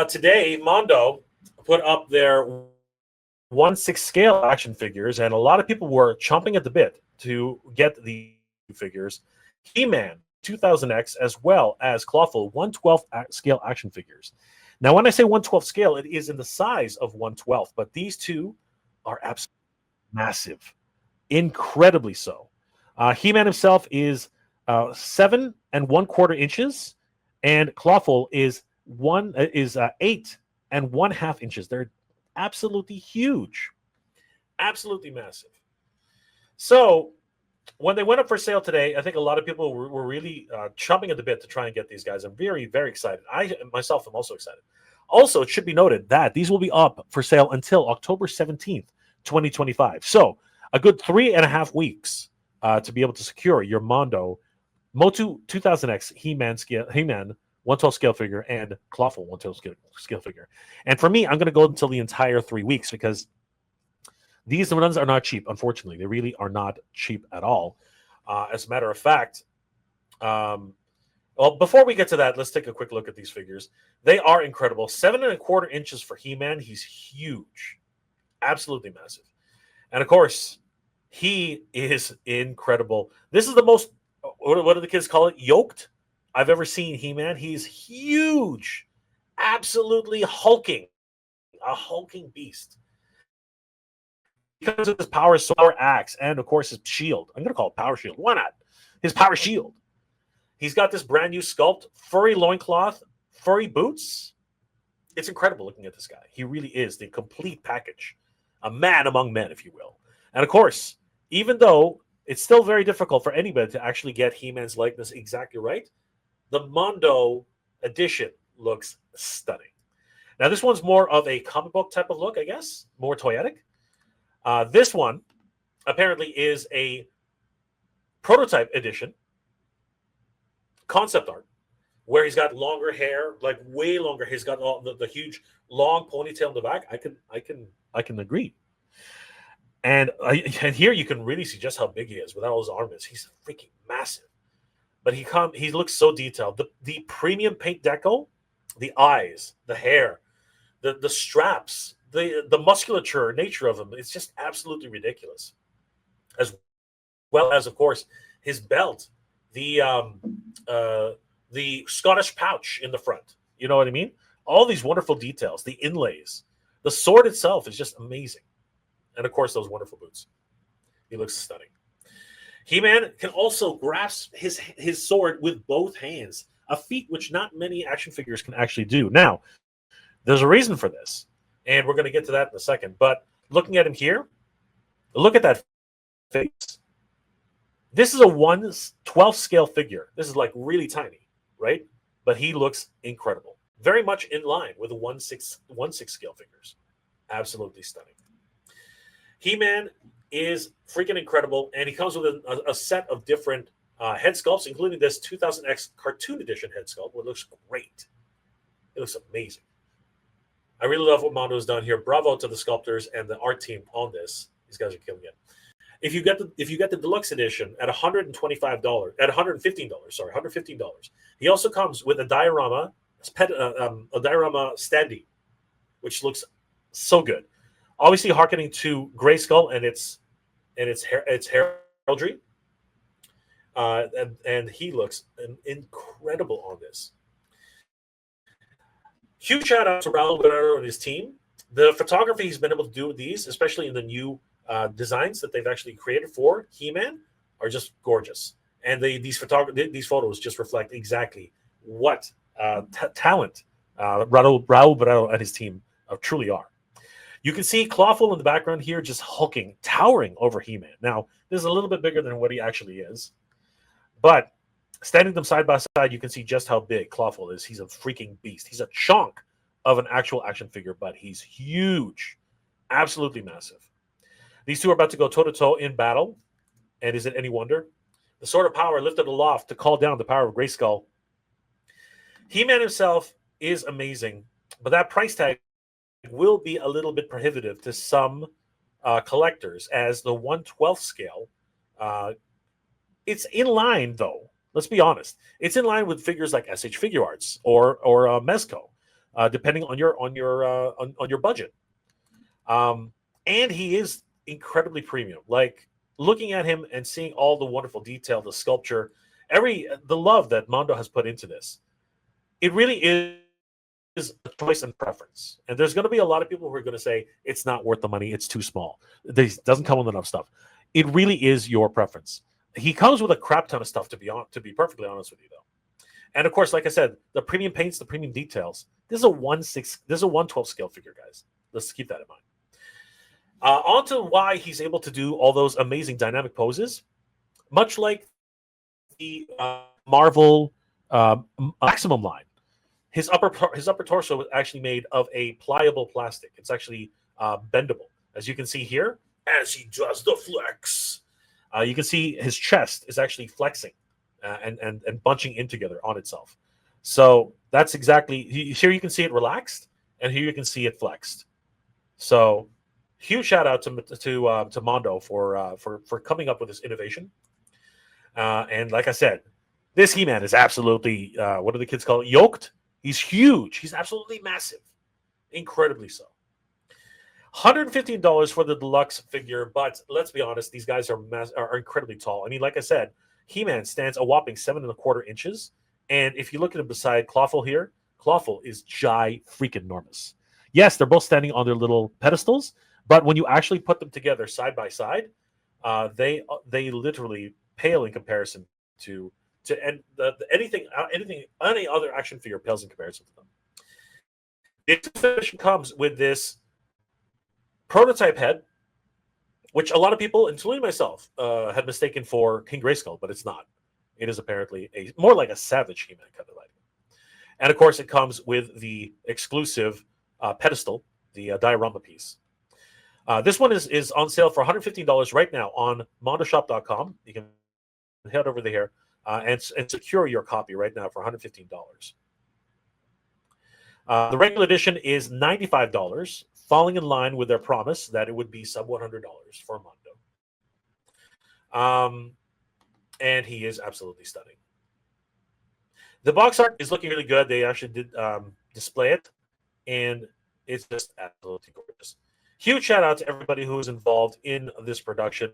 Today, Mondo put up their 1/6 scale action figures, and a lot of people were chomping at the bit to get the figures. He-Man 2000X as well as Clawful 1/12 scale action figures. Now, when I say 1/12 scale, it is in the size of 1/12, but these two are absolutely massive, incredibly so. He-Man himself is 7 1/4 inches, and Clawful is 8 1/2 inches. They're absolutely huge, absolutely massive. So when they went up for sale today, I think a lot of people were really chomping at the bit to try and get these guys. I'm very, very excited. I myself am also excited. Also, it should be noted that these will be up for sale until October 17th, 2025. So a good 3.5 weeks to be able to secure your Mondo MOTU 2000X He-Man 1/12 scale figure and Clawful 1/12 scale figure. And for me, I'm going to go until the entire 3 weeks because these ones are not cheap, unfortunately. They really are not cheap at all. As a matter of fact, well, before we get to that, let's take a quick look at these figures. They are incredible. 7 1/4 inches for He-Man. He's huge. Absolutely massive. And of course, he is incredible. This is the most, what do the kids call it? Yoked I've ever seen He-Man. He's huge. Absolutely hulking. A hulking beast. Because of his power axe and, of course, his shield. I'm going to call it power shield. Why not? His power shield. He's got this brand new sculpt, furry loincloth, furry boots. It's incredible looking at this guy. He really is the complete package. A man among men, if you will. And, of course, even though it's still very difficult for anybody to actually get He-Man's likeness exactly right, the Mondo edition looks stunning. Now, this one's more of a comic book type of look, I guess. More toyetic. This one apparently is a prototype edition, concept art, where he's got longer hair, like way longer. He's got all the huge long ponytail in the back. I can agree. And here you can really see just how big he is with all his arms. He's freaking massive. But he looks so detailed. The premium paint deco, the eyes, the hair, the straps, the musculature nature of him, it's just absolutely ridiculous. As well as, of course, his belt, the Scottish pouch in the front. You know what I mean? All these wonderful details, the inlays. The sword itself is just amazing. And, of course, those wonderful boots. He looks stunning. He-Man can also grasp his sword with both hands, a feat which not many action figures can actually do. Now, there's a reason for this, and we're going to get to that in a second. But looking at him here, look at that face. This is a 1/12 scale figure. This is like really tiny, right? But he looks incredible. Very much in line with the 1/6 scale figures. Absolutely stunning. He-Man is freaking incredible, and he comes with a set of different head sculpts, including this 2000X cartoon edition head sculpt, which looks great. It looks amazing. I really love what Mondo has done here. Bravo to the sculptors and the art team on this. These guys are killing it. If you get the deluxe edition at $125, at $115, he also comes with a diorama standee, which looks so good. Obviously, harkening to Grayskull and its heraldry, and he looks incredible on this. Huge shout out to Raul Guerrero and his team. The photography he's been able to do with these, especially in the new designs that they've actually created for He-Man, are just gorgeous. And these photos just reflect exactly what talent Raul Guerrero and his team truly are. You can see Clawful in the background here just hulking, towering over He-Man. Now, this is a little bit bigger than what he actually is. But standing them side by side, you can see just how big Clawful is. He's a freaking beast. He's a chunk of an actual action figure, but he's huge. Absolutely massive. These two are about to go toe-to-toe in battle. And is it any wonder? The sword of power lifted aloft to call down the power of Grayskull. He-Man himself is amazing, but that price tag will be a little bit prohibitive to some collectors, as the 1/12 scale. It's in line, though. Let's be honest. It's in line with figures like SH Figure Arts or Mezco. depending on your budget. And he is incredibly premium. Like looking at him and seeing all the wonderful detail, the sculpture, the love that Mondo has put into this. It really is a choice and preference. And there's going to be a lot of people who are going to say it's not worth the money, it's too small. It doesn't come with enough stuff. It really is your preference. He comes with a crap ton of stuff, to be perfectly honest with you, though. And of course, like I said, the premium paints, the premium details. This is a 112 scale figure, guys. Let's keep that in mind. On to why he's able to do all those amazing dynamic poses, much like the Marvel Maximum line. His upper torso was actually made of a pliable plastic. It's actually bendable, as you can see here. As he does the flex, you can see his chest is actually flexing and bunching in together on itself. So that's exactly here. You can see it relaxed, and here you can see it flexed. So huge shout out to Mondo for coming up with this innovation. And like I said, this He-Man is absolutely what do the kids call it? Yoked. He's huge. He's absolutely massive, incredibly so. $115 for the deluxe figure, but let's be honest, these guys are incredibly tall. I mean, like I said, He-Man stands a whopping 7.25 inches, and if you look at him beside Clawful here, Clawful is freaking enormous. Yes, they're both standing on their little pedestals, but when you actually put them together side by side, they literally pale in comparison to any other action figure pales in comparison to them. The edition comes with this prototype head, which a lot of people, including myself, had mistaken for King Grayskull, but it's not. It is apparently more like a Savage He-Man kind of item. And of course, it comes with the exclusive pedestal, the diorama piece. This one is on sale for $115 right now on mondoshop.com. You can head over there and secure your copy right now for $115. The regular edition is $95, falling in line with their promise that it would be sub $100 for Mondo. And he is absolutely stunning. The box art is looking really good. They actually did display it, and it's just absolutely gorgeous. Huge shout out to everybody who was involved in this production.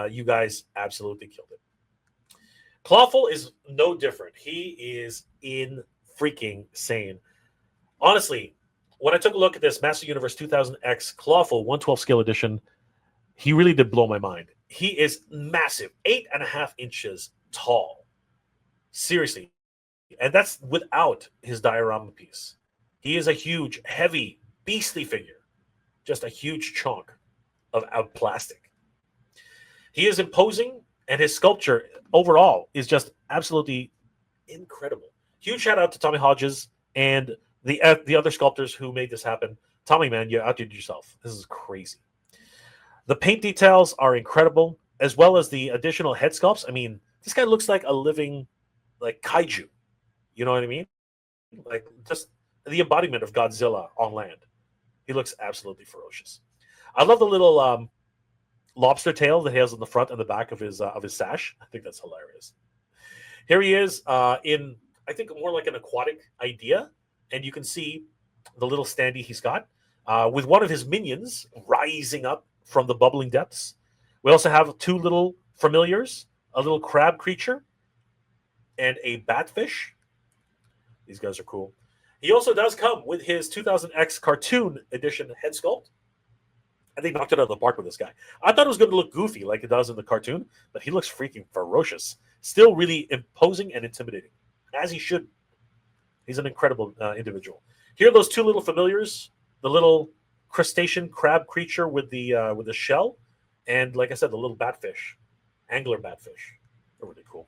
You guys absolutely killed it. Clawful is no different. He is in freaking sane. Honestly, when I took a look at this Master Universe 2000X Clawful 112 scale edition, he really did blow my mind. He is massive, 8.5 inches tall. Seriously. And that's without his diorama piece. He is a huge, heavy, beastly figure. Just a huge chunk of plastic. He is imposing, and his sculpture overall is just absolutely incredible. Huge shout out to Tommy Hodges and the other sculptors who made this happen. Tommy, man, you outdid yourself. This is crazy. The paint details are incredible, as well as the additional head sculpts. I mean, this guy looks like a living, like, kaiju. You know what I mean? Like, just the embodiment of Godzilla on land. He looks absolutely ferocious. I love the little lobster tail that he has on the front and the back of his sash. I think that's hilarious. Here he is in, I think, more like an aquatic idea, and you can see the little standee he's got with one of his minions rising up from the bubbling depths. We also have two little familiars, a little crab creature, and a batfish. These guys are cool. He also does come with his 2000X cartoon edition head sculpt. I think knocked it out of the park with this guy. I thought it was going to look goofy like it does in the cartoon, but he looks freaking ferocious. Still really imposing and intimidating, as he should. He's an incredible individual. Here are those two little familiars, the little crustacean crab creature with the shell, and like I said, the little batfish, angler batfish. They're really cool.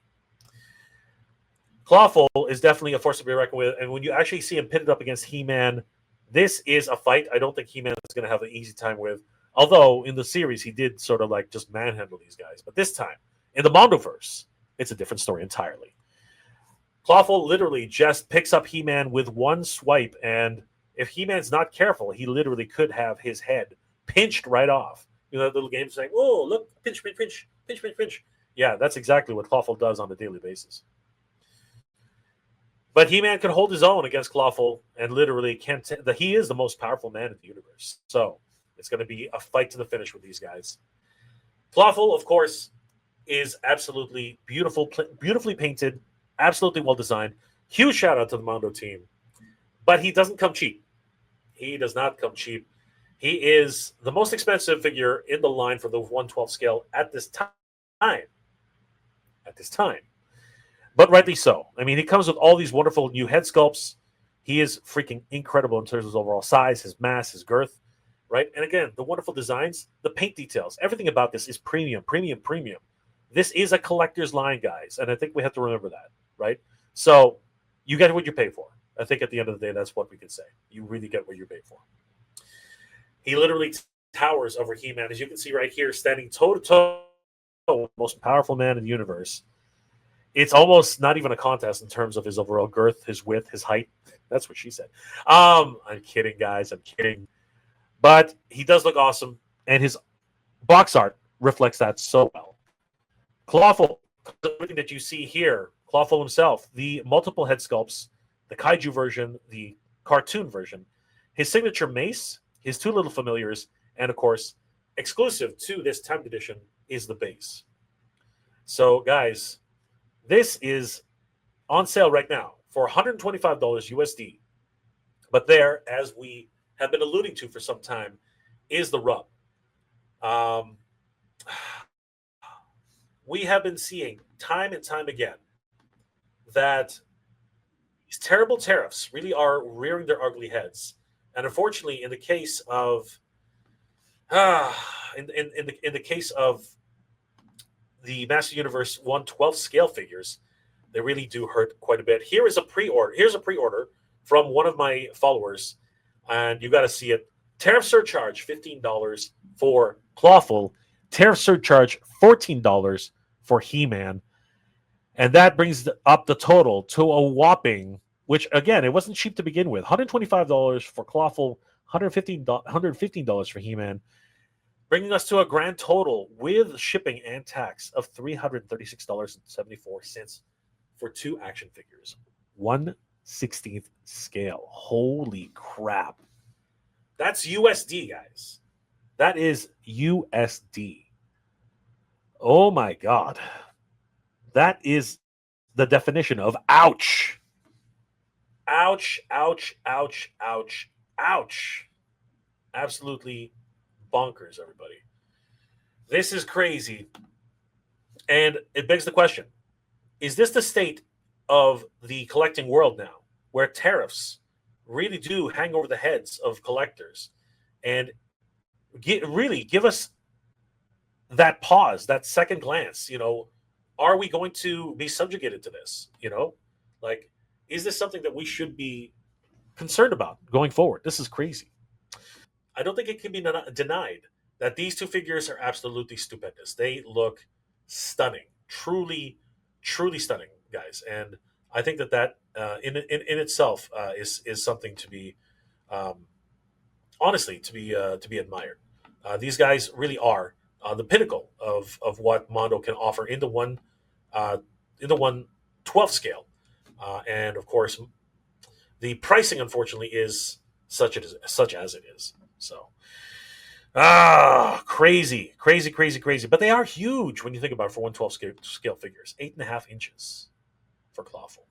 Clawful is definitely a force to be reckoned with, and when you actually see him pitted up against He-Man, this is a fight I don't think He-Man is going to have an easy time with. Although in the series he did sort of like just manhandle these guys, but this time in the Mondoverse, it's a different story entirely. Clawful literally just picks up He-Man with one swipe, and if He-Man's not careful, he literally could have his head pinched right off. You know, that little game saying, "Oh, look, pinch, pinch, pinch, pinch, pinch, pinch." Yeah, that's exactly what Clawful does on a daily basis. But He-Man can hold his own against Clawful and literally can't. He is the most powerful man in the universe. So it's going to be a fight to the finish with these guys. Clawful, of course, is absolutely beautiful, beautifully painted, absolutely well designed. Huge shout out to the Mondo team. But he doesn't come cheap. He does not come cheap. He is the most expensive figure in the line for the 112 scale at this time. At this time. But rightly so. I mean, he comes with all these wonderful new head sculpts. He is freaking incredible in terms of his overall size, his mass, his girth, right? And again, the wonderful designs, the paint details, everything about this is premium, premium, premium. This is a collector's line, guys, and I think we have to remember that, right? So you get what you pay for. I think at the end of the day, that's what we can say. You really get what you pay for. He literally towers over He-Man, as you can see right here, standing toe to toe, most powerful man in the universe. It's almost not even a contest in terms of his overall girth, his width, his height. That's what she said. I'm kidding, guys. I'm kidding. But he does look awesome, and his box art reflects that so well. Clawful, everything that you see here, Clawful himself, the multiple head sculpts, the kaiju version, the cartoon version, his signature mace, his two little familiars, and of course, exclusive to this 10th edition is the base. So, guys, this is on sale right now for $125 USD. But there, as we have been alluding to for some time, is the rub. We have been seeing time and time again that these terrible tariffs really are rearing their ugly heads. And unfortunately, in the case of in the case of the Master Universe 112 scale figures, they really do hurt quite a bit. Here is a pre-order. Here's a pre-order from one of my followers, and you got to see it. Tariff surcharge $15 for Clawful. Tariff surcharge $14 for He-Man, and that brings up the total to a whopping. Which again, it wasn't cheap to begin with. $125 for Clawful, $115 for He-Man, bringing us to a grand total with shipping and tax of $336.74 for two action figures. 1/16th scale. Holy crap. That's USD, guys. That is USD. Oh my God. That is the definition of ouch. Ouch, ouch, ouch, ouch, ouch. Absolutely bonkers, everybody. This is crazy. And it begs the question, is this the state of the collecting world now, where tariffs really do hang over the heads of collectors and really give us that pause, that second glance? Are we going to be subjugated to this? Like, is this something that we should be concerned about going forward? This is crazy. I don't think it can be denied that these two figures are absolutely stupendous. They look stunning, truly, truly stunning, guys. And I think that in itself is something to be honestly to be admired. These guys really are the pinnacle of what Mondo can offer uh, in the 1/12 scale, and of course the pricing unfortunately is such as it is. So crazy, crazy, crazy, crazy. But they are huge when you think about it for 1/12 scale figures. 8.5 inches for Clawful.